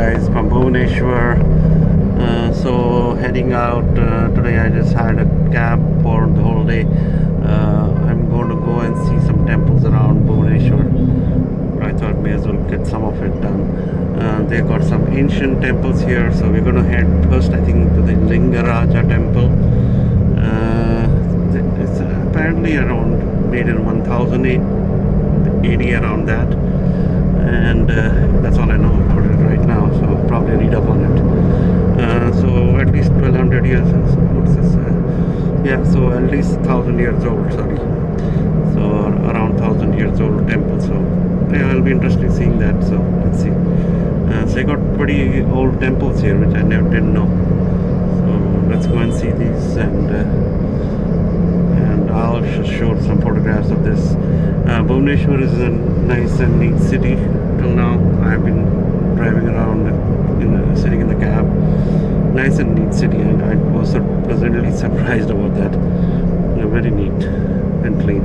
guys from Bhubaneswar. So heading out today. I just had a cab for the whole day. I'm going to go and see some temples around Bhubaneswar. I thought may as well get some of it done. They got some ancient temples here, so we're going to head first, I think, to the Lingaraja temple. It's apparently around made in 1008 AD, around that, and that's all I know about it right now. So I'll probably read up on it. So at least 1200 years. What's this? Yeah, so at least 1000 years old. Sorry, so around 1000 years old temple. So yeah, it'll be interesting seeing that. So let's see. So they got pretty old temples here, which I didn't know. So let's go and see these, and I'll show some photographs of this. Bhubaneswar is a nice and neat city. Till now, I've been driving around, sitting in the cab. Nice and neat city, and I was pleasantly surprised about that. Very neat and clean,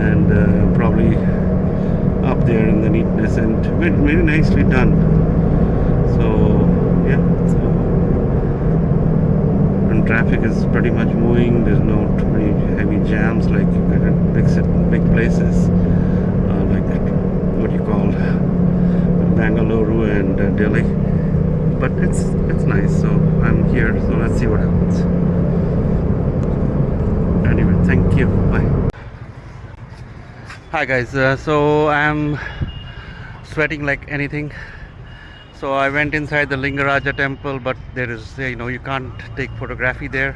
and probably up there in the neatness, and very nicely done. So yeah. And traffic is pretty much moving. There's no too many heavy jams like you get at big places like what you call Bangalore and Delhi. But it's nice. So I'm here. So let's see what happens. Anyway, thank you. Bye. Hi guys. So I'm sweating like anything. So I went inside the Lingaraja temple, but there is, you can't take photography there.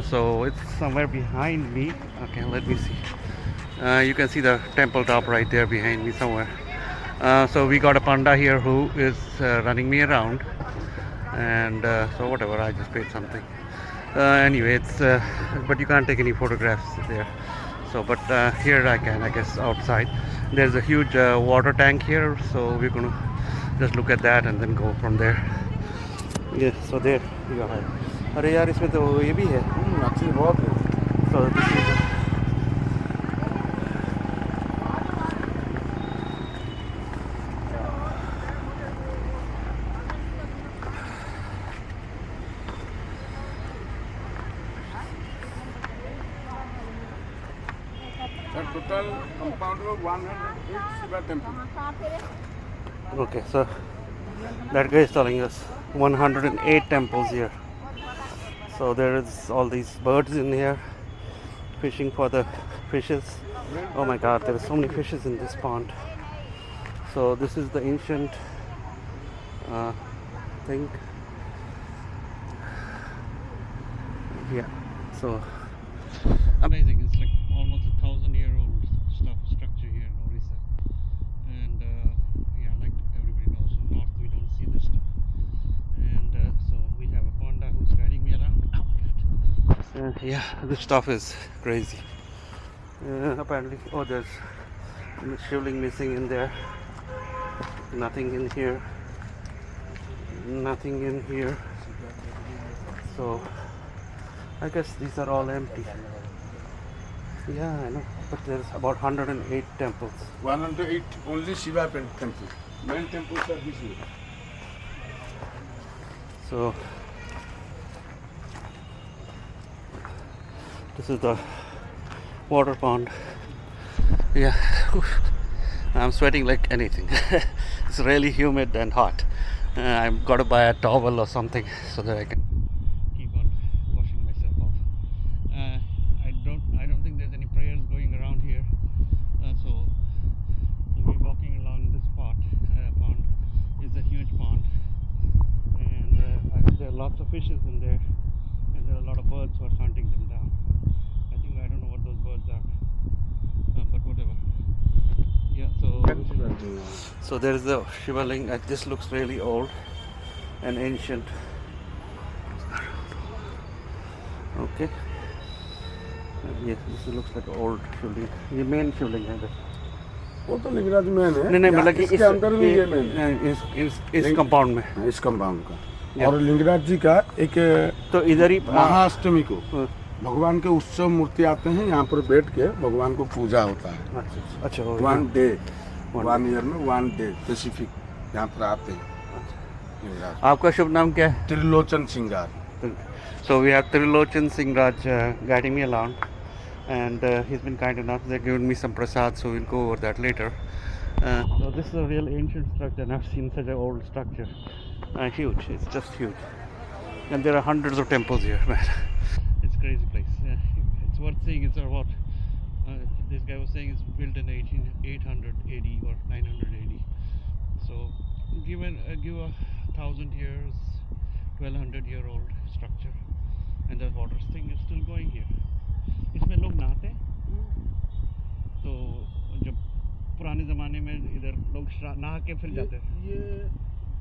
So it's somewhere behind me. Okay, let me see. You can see the temple top right there behind me somewhere. So we got a panda here who is running me around, and so whatever, I just paid something. Anyway, it's but you can't take any photographs there. So but here I can, I guess, outside. There's a huge water tank here, so we're gonna just look at that and then go from there. Yeah, so there you go. अरे यार, इसमें तो ये भी है, अच्छी बहुत है. So this is total compound of 108 Shiva temple. okay. So that guy is telling us 108 temples here. So there is all these birds in here fishing for the fishes. Oh my god, there are so many fishes in this pond. So this is the ancient thing. Yeah, so amazing. It's like almost 1,000-year-old structure here in Orissa, and yeah, like everybody knows, in north we don't see this stuff, and so we have a panda who's riding me around. Oh my god. Yeah, this stuff is crazy. Apparently, oh, there's a shivling missing in there. Nothing in here. Nothing in here. So I guess these are all empty. Yeah, I know, but there's about 108 temples. 108 only Shiva temple. Main temples are this way. So this is the water pond. Yeah, I'm sweating like anything. It's really humid and hot. I've got to buy a towel or something so that I can keep on washing myself off. I don't think there's any prayers going around here. So we're walking along this pond. It's a huge pond, and there are lots of fishes in there, and there are a lot of birds who are hunting them down. I don't know what those birds are, but whatever. Yeah, so there is the Shiva Ling. This looks really old and ancient. Okay. Yes, this looks like old शिवलिंग. ये main शिवलिंग है. वो तो Lingaraj main है. नहीं मतलब कि इसके अंदर भी ये मेन है. इस कंपाउंड में. इस कंपाउंड का. और लिंगराज जी का एक तो इधर ही महाअष्टमी को भगवान के उत्सव मूर्ति आते हैं, यहाँ पर बैठ के भगवान को पूजा होता है. अच्छा. 1 day 1 year में 1 day स्पेसिफिक यहाँ पर आते हैं. लिंगराज। आपका शुभ नाम क्या है? त्रिलोचन सिंगार। So we have Trilochan Singh Raj guiding me along, and he's been kind enough. They're giving me some prasad, so we'll go over that later. So this is a real ancient structure. I've never seen such an old structure. Huge. It's just huge. And there are hundreds of temples here, man. It's a crazy place. Yeah. It's worth seeing. It's about this guy was saying it's built in 800 AD or 900 AD. So give a 1,000 years, 1,200-year-old structure, and the water thing is still going here. इसमें लोग नहाते हैं, तो जब पुराने ज़माने में इधर लोग नहा के फिर जाते हैं। ये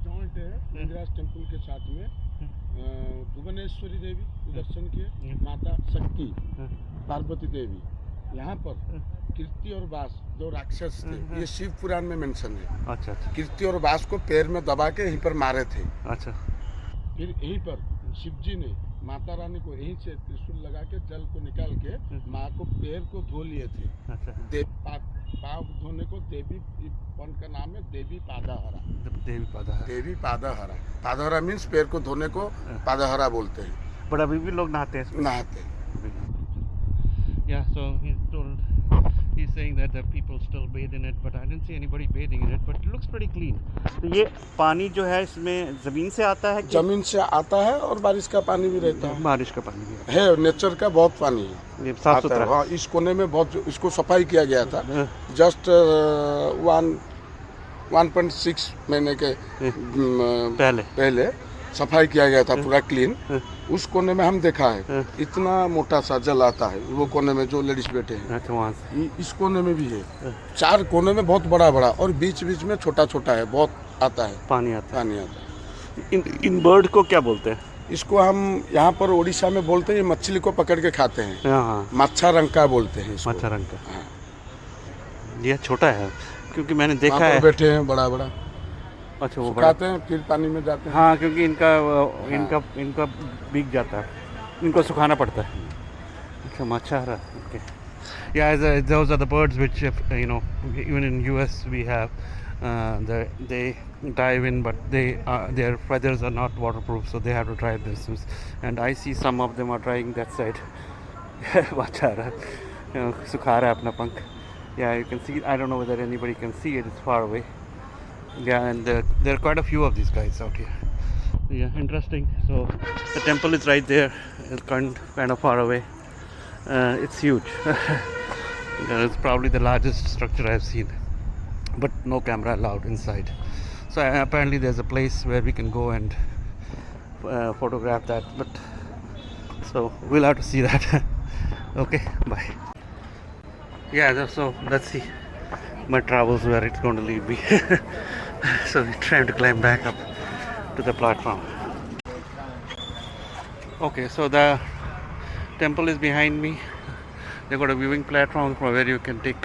जॉइंट है लिंगराज टेम्पल के साथ में। भुवनेश्वरी देवी दर्शन किए, माता शक्ति, पार्वती देवी। यहाँ पर कीर्ति और वास दो राक्षस थे, ये शिव पुराण में मेंशन है। अच्छा अच्छा कीर्ति और वास को पैर में दबा के यहीं पर मारे थे। अच्छा। फिर यहीं पर शिव जी ने माता रानी को यहीं से त्रिशूल लगा के जल को निकाल के माँ को पैर को धो लिए थे। अच्छा। पाँव धोने को देवी वन का नाम है देवी पादाहरा। देवी पादाहरा। देवी पादाहरा। पादाहरा मीन्स पैर को धोने को पादाहरा बोलते हैं। बट अभी भी लोग नहाते हैं इसमें। नहाते हैं। Yeah, so he's saying that the people still bathe in it, but I didn't see anybody bathing in it, but it looks pretty clean. तो ये पानी जो है इसमें ज़मीन से आता है? ज़मीन से आता है और बारिश का पानी भी रहता है। बारिश का पानी भी है, नेचर का बहुत पानी है, ये साफ सुथरा। हाँ, इस कोने में बहुत इसको सफाई किया गया था। जस्ट 1.6 महीने के पहले सफाई किया गया था, पूरा क्लीन। उस कोने में हम देखा है इतना मोटा सा जल आता है, वो कोने में जो लेडीज बैठे हैं। अच्छा, वहाँ से इस कोने में भी है। 4 कोने में बहुत बड़ा बड़ा और बीच बीच में छोटा छोटा है, बहुत आता है पानी आता है। इन बर्ड को क्या बोलते हैं? इसको हम यहाँ पर उड़ीसा में बोलते हैं, मछली को पकड़ के खाते हैं। हाँ, मच्छा रंग का बोलते हैं इसको। मच्छा रंग का। हाँ। ये छोटा है क्योंकि मैंने देखा है। बैठे हैं बड़ा बड़ा। अच्छा, वो खाते हैं फिर पानी में जाते हैं। हाँ, क्योंकि इनका भीग जाता है, इनको सुखाना पड़ता है। अच्छा, मच्छा। Okay. Yeah, those are the birds which even in US we have. They dive in, but their feathers are not waterproof, so they have to dry this. And I see some of them are drying that side. Machara, sukha raha hai apna pank. Yeah, you can see. I don't know whether anybody can see it. It's far away. Yeah, and there are quite a few of these guys out here. Yeah, interesting. So the temple is right there. It's kind of far away. It's huge. It's probably the largest structure I've seen, but no camera allowed inside. So apparently there's a place where we can go and photograph that, but so we'll have to see that. Okay, bye. Yeah, so let's see my travels where it's going to lead me. So we're trying to climb back up to the platform. Okay, so the temple is behind me. They've got a viewing platform from where you can take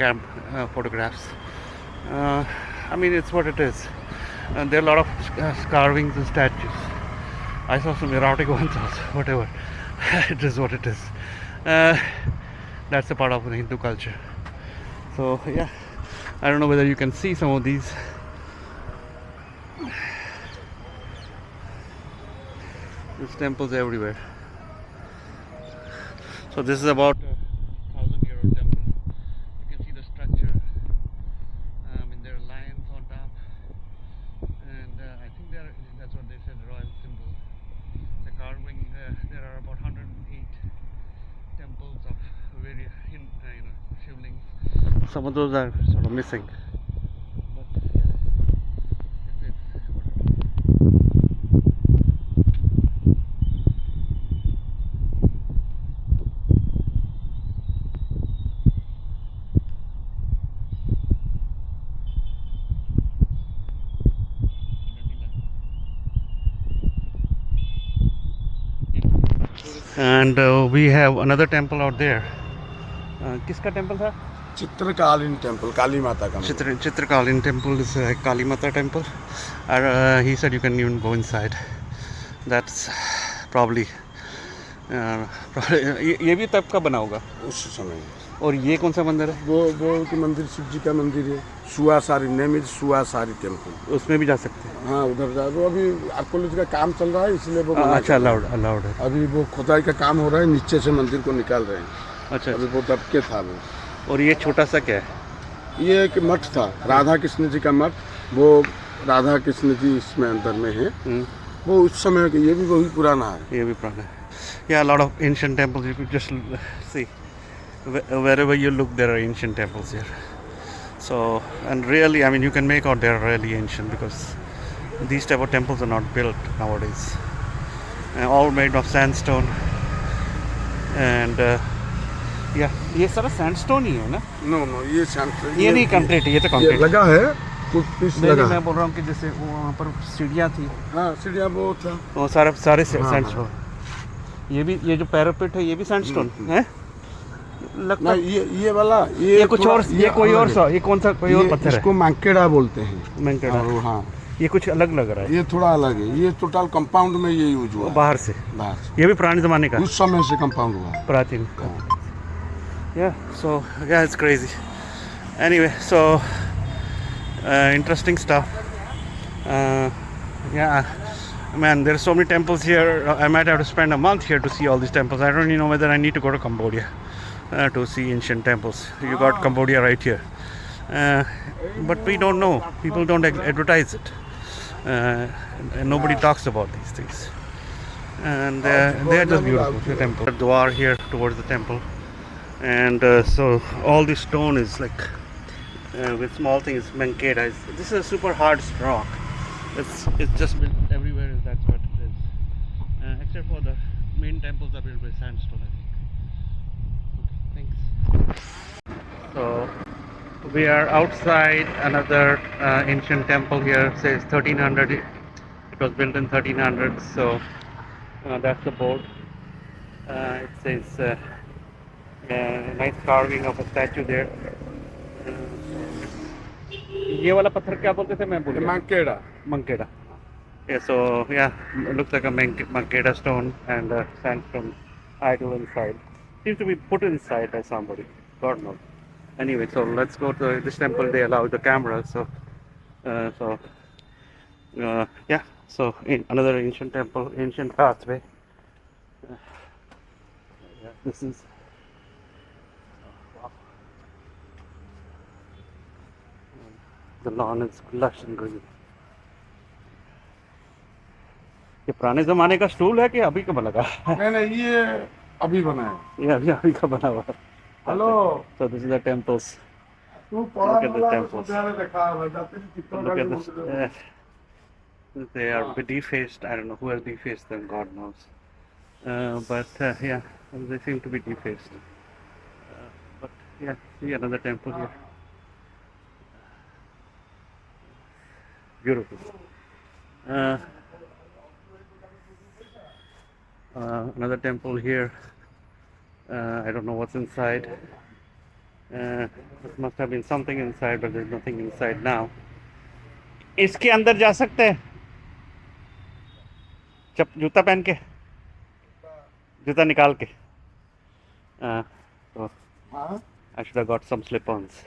photographs. I mean, it's what it is. And there are a lot of carvings and statues. I saw some erotic ones also. Whatever. It is what it is. That's a part of the Hindu culture. So yeah, I don't know whether you can see some of these. There's temples everywhere. So this is about a 1,000-year-old temple. You can see the structure. And there are lions on top, and I think that's what they said, royal symbol. The carving. There are about 108 temples of various shivlings. Some of those are sort of missing. And we have another temple out there. किसका temple था? चित्रकालीन temple, काली माता का। चित्रकालीन temple is Kali Mata temple. He said you can even go inside. That's probably ये भी तब का बना होगा उस समय। और ये कौन सा मंदिर है? वो कि मंदिर शिव जी का मंदिर है, सुआसारी नेम इज सुआसारी टेम्पल। उसमें भी जा सकते हैं? हाँ उधर जा, वो अभी आर्कोलॉजी का काम चल रहा है इसलिए वो मना अच्छा, कर रहे हैं। अलाउड है। अभी वो खुदाई का काम हो रहा है, नीचे से मंदिर को निकाल रहे हैं। अच्छा, अभी वो दब के था वो। और ये छोटा सा क्या है? ये एक मठ था, राधा कृष्ण जी का मठ। वो राधा कृष्ण जी इसमें अंदर में है। वो उस समय के, ये भी वही पुराना है। ये भी पुराना है। Yeah, a lot of ancient temples. You could just see wherever you look, there are ancient temples here. So, and really, I mean, you can make out they're really ancient because these type of temples are not built nowadays. All made of sandstone. And yeah, ये सारा sandstone ही है ना? No no, ये शांत, ये नहीं concrete, ये तो ये कंक्रीट लगा है कुछ पीस नहीं, लगा। मैं बोल रहा हूँ कि जैसे वो वहाँ पर सीढ़ियाँ थी, हाँ सीढ़ियाँ वो था। वो सारे हाँ, सैंडस्टोन। ये भी, ये जो पैरापेट है ये भी सैंडस्टोन है लगता है। ये वाला ये कुछ और, ये कोई और सा, ये कौन सा कोई और पत्थर है? इसको मांकेड़ा बोलते हैं। मैंकेडा। हाँ ये कुछ अलग लग रहा है। ये थोड़ा अलग है, ये टोटल कंपाउंड में ये यूज हुआ है। बाहर से बाहर से। ये भी पुराने जमाने का, उस समय से कंपाउंड हुआ है। प्राचीन। Yeah, so yeah, it's crazy. Anyway, so interesting stuff. Yeah, man, there's so many temples here. I might have to spend a month here to see all these temples. I don't even know whether I need to go to Cambodia to see ancient temples. You got Cambodia right here, but we don't know. People don't advertise it, and nobody talks about these things. And they are just beautiful. The temple, the dwar here towards the temple. And so all this stone is like with small things mankeda. This is a super hard rock. It's just built everywhere. That's what it is, except for the main temples are built with sandstone, I think. Okay, thanks. So we are outside another ancient temple here. It says 1300. It was built in 1300. So that's the board. It says nice carving of a statue there. ये वाला पत्थर क्या बोलते थे, मैं भूल गया। मांकेड़ा। Mankeda. Yeah, so yeah, looks like a Mankeda stone and a sandstone idol inside. Seems to be put inside by somebody. God knows. Anyway, so let's go to this temple. They allow the camera, so yeah. So in another ancient temple, ancient pathway. Yeah, this is. Wow. The lawn is lush and green. ये पुराने जमाने का stool है कि अभी का बना? नहीं, ये अभी बना है। ये अभी का बना हुआ है। Hello. So this is the temples. Look at the temples. Look at this. They are defaced. I don't know who has defaced them. God knows. But yeah, they seem to be defaced. But yeah, see another temple here. Beautiful. Another temple here. I don't know what's inside. There must have been something inside, but there's nothing inside now. इसके अंदर जा सकते हैं जूता पहन के, जूता निकाल के. So I should have got some slip-ons.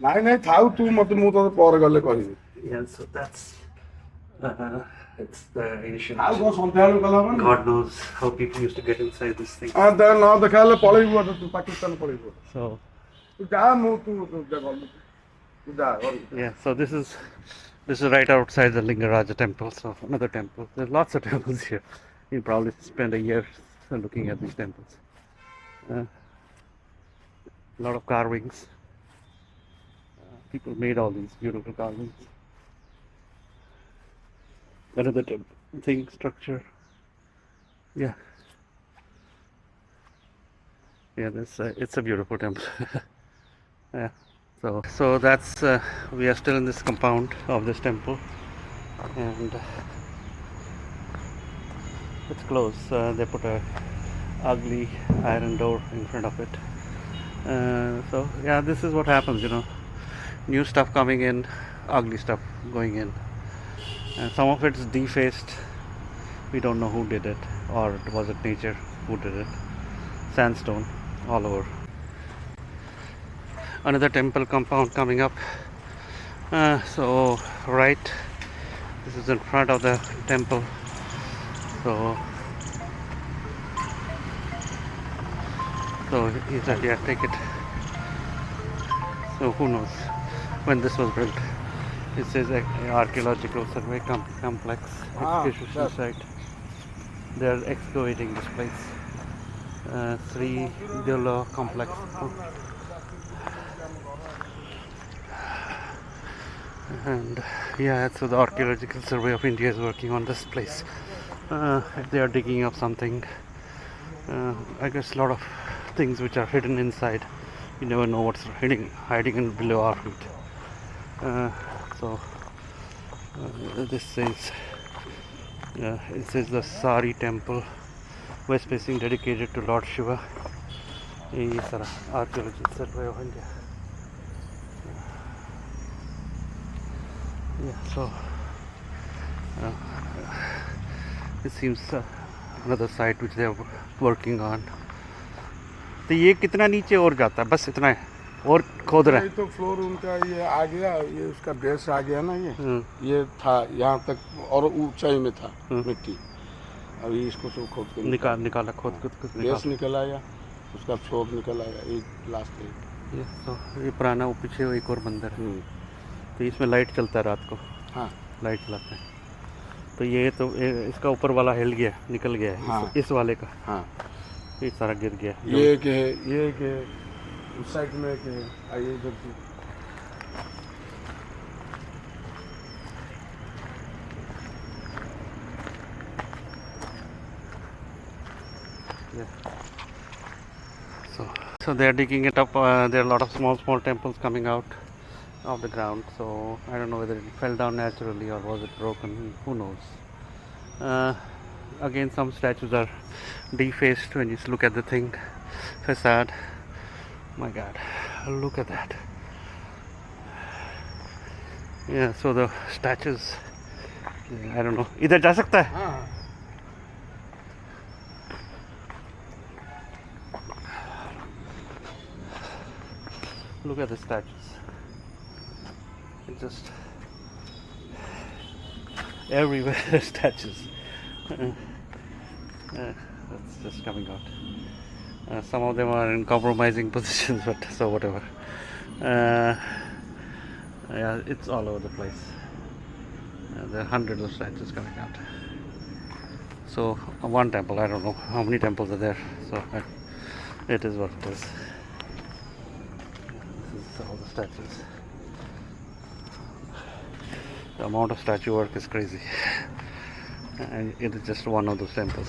नहीं थाऊ तू मत मु तो पर गले कहिबी. Yeah, so that's it's the ancient. आउ को संध्यालु गला मन. God knows how people used to get inside this thing. आ द न देखाले पळेबो तू पाकिस्तान पळेबो. So तू जा मु तू जा. Yeah, so this is right outside the Lingaraja temple. So another temple. There's lots of temples here. You probably spend a year looking at these temples. A lot of carvings. People made all these beautiful carvings. Another thing, structure. Yeah. Yeah, this it's a beautiful temple. Yeah. So that's we are still in this compound of this temple, and it's closed. They put a ugly iron door in front of it. So yeah, this is what happens, you know. New stuff coming in, ugly stuff going in, and some of it's defaced. We don't know who did it, or was it nature who did it. Sandstone all over. another temple compound coming up. So right, this is in front of the temple. So he said, yeah, take it. So who knows when this was built. It says archaeological survey complex execution site. They are excavating this place. Sri Dilo complex. And yeah, so the archaeological survey of India is working on this place. They are digging up something. I guess a lot of things which are hidden inside. You never know what's hiding in below our feet. This says it says the Sari temple, west facing, dedicated to Lord Shiva. This is archaeological survey of India. Yeah, so it seems another site which they are working on. तो ये कितना नीचे और जाता है? बस इतना है और खोद रहा है? तो फ्लोर उनका ये आ गया, ये उसका बेस आ गया ना, ये था यहाँ तक और ऊंचाई में था मिट्टी। अभी इसको सब खोद के निकाला खोद बेस निकल आया, उसका फ्लोर निकल आया, एक लास्ट है। ये पुराना वो पीछे एक और मंदिर है। तो इसमें लाइट चलता है रात को। हाँ, लाइट चलाते हैं। तो ये तो इसका ऊपर वाला हिल गया, निकल गया है। हाँ। इस वाले का। हाँ, ये सारा गिर गया। ये एक है, ये एक है, उस साइड में एक है। आइए इधर से। So they are digging it up. There are a lot of small temples coming out of the ground. So I don't know whether it fell down naturally or was it broken. Who knows? Again, some statues are defaced when you look at the thing facade. My God, look at that. Yeah, so the statues, I don't know. इधर जा सकता है? हाँ। Look at the statues. It's just everywhere statues. That's just coming out. Some of them are in compromising positions, but so whatever. Yeah, it's all over the place. There are hundreds of statues coming out. So one temple, I don't know how many temples are there. So it is what it is. This is all the statues. The amount of statue work is crazy. And it is just one of those temples.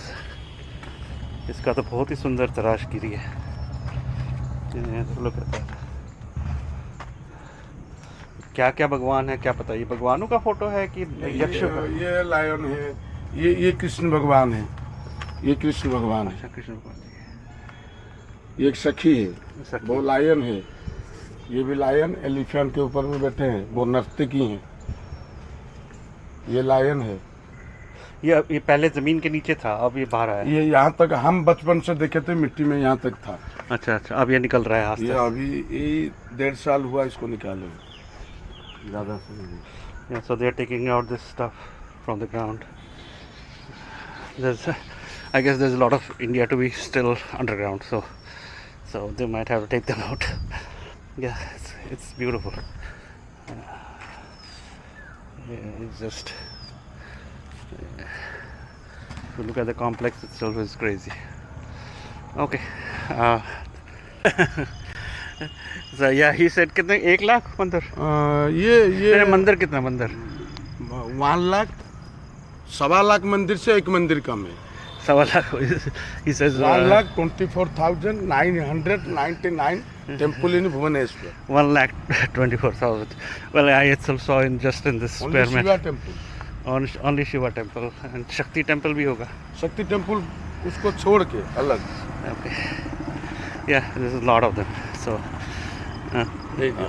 इसका तो बहुत ही सुंदर तराशगिरी है। Look at that. क्या क्या भगवान है क्या पता? ये भगवानों का फोटो है कि यक्ष का? ये लायन है, ये कृष्ण भगवान है, ये कृष्ण भगवान है। कृष्ण भगवान। ये एक सखी है, वो लायन है। ये भी लायन एलिफेंट के ऊपर में बैठे हैं, वो नर्तकी हैं। ये लायन है। ये पहले जमीन के नीचे था, अब ये बाहर आया। ये यहाँ तक हम बचपन से देखे थे, मिट्टी में यहाँ तक था। अच्छा, अब ये निकल रहा है आज ये अभी 1.5 साल हुआ इसको निकाले, ज़्यादा से नहीं। Yeah, so they are taking out this stuff from the ground. I guess there's a lot of India to be still underground, so they might have to take them out. Yeah, it's beautiful. Yeah, it's just. If you look at the complex itself, is crazy. Okay. So yeah, he said कितने 1 लाख मंदिर? ये मंदिर कितना मंदिर? 1 लाख 1.25 लाख मंदिर से एक मंदिर कम है। 1.25 lakh. He says 1,24,999 temple in Bhubaneswar. 1,24,000. Well, I itself saw in just in this Only pyramid. Shiva temple. Only Shiva temple and Shakti temple भी होगा. शक्ति टेम्पल उसको छोड़ के अलग. Okay. Yeah, there's a lot of them. So. ठीक है.